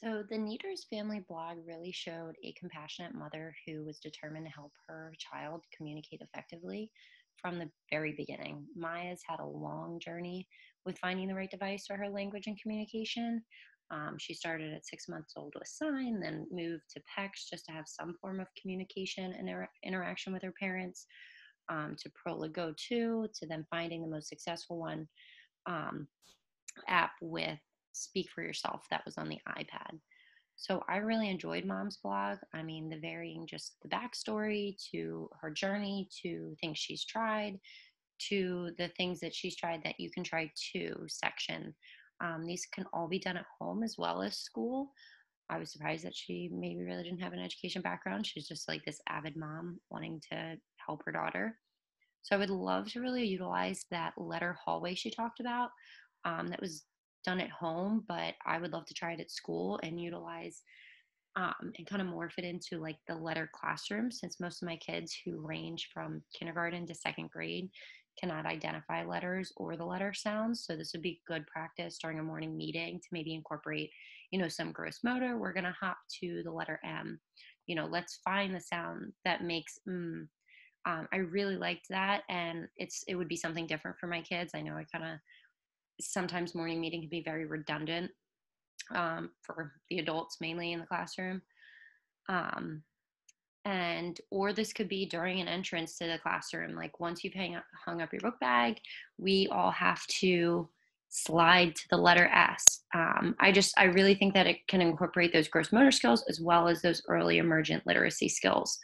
So, the Neater's family blog really showed a compassionate mother who was determined to help her child communicate effectively from the very beginning. Maya's had a long journey with finding the right device for her language and communication. She started at 6 months old with sign, then moved to PECS just to have some form of communication and interaction with her parents, to Proligo 2, to then finding the most successful one, um, app with Speak for Yourself that was on the iPad. So I really enjoyed Mom's blog. I mean, the varying just the backstory to her journey to things she's tried to the things that she's tried that you can try too section. These can all be done at home as well as school. I was surprised that she maybe really didn't have an education background. She's just like this avid mom wanting to help her daughter. So I would love to really utilize that letter hallway she talked about, that was done at home, but I would love to try it at school and utilize, and kind of morph it into like the letter classroom, since most of my kids who range from kindergarten to second grade cannot identify letters or the letter sounds. So this would be good practice during a morning meeting to maybe incorporate, some gross motor. We're going to hop to the letter M. Let's find the sound that makes I really liked that, and it would be something different for my kids. I know I kind of sometimes morning meeting can be very redundant, for the adults mainly in the classroom. Um, and or this could be during an entrance to the classroom. Like once you've hung up your book bag, we all have to slide to the letter S. I really think that it can incorporate those gross motor skills as well as those early emergent literacy skills.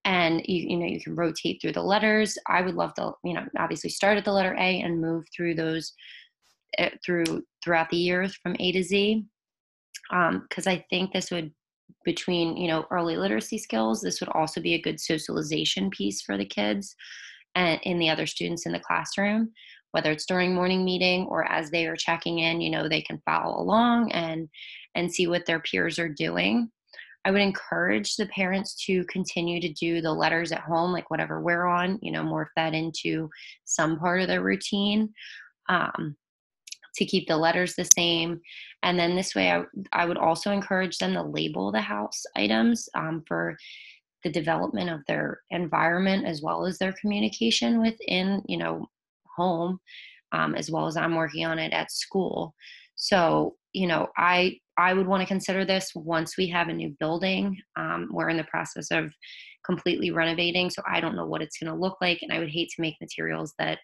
And you can rotate through the letters. I would love to, obviously start at the letter A and move through those, throughout the years from A to Z. Because I think this would, between early literacy skills, this would also be a good socialization piece for the kids and in the other students in the classroom, whether it's during morning meeting or as they are checking in. They can follow along and see what their peers are doing. I would encourage the parents to continue to do the letters at home, like whatever we're on, morph that into some part of their routine, um, to keep the letters the same. And then this way, I would also encourage them to label the house items, for the development of their environment as well as their communication within, home, as well as I'm working on it at school. So, I would want to consider this once we have a new building. We're in the process of completely renovating, so I don't know what it's going to look like, and I would hate to make materials that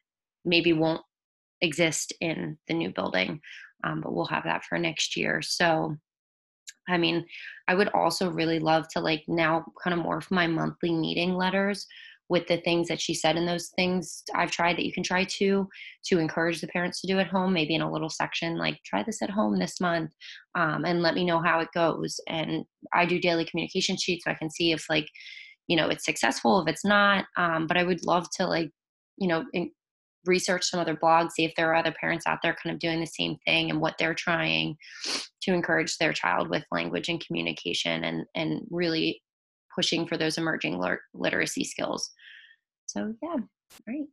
maybe won't exist in the new building, but we'll have that for next year. So, I mean, I would also really love to like now kind of morph my monthly meeting letters with the things that she said in those things I've tried that you can try to encourage the parents to do at home, maybe in a little section, like try this at home this month, and let me know how it goes. And I do daily communication sheets so I can see if like, it's successful, if it's not. But I would love to like, you know, in, research some other blogs, see if there are other parents out there kind of doing the same thing and what they're trying to encourage their child with language and communication, and really pushing for those emerging literacy skills. So yeah, right.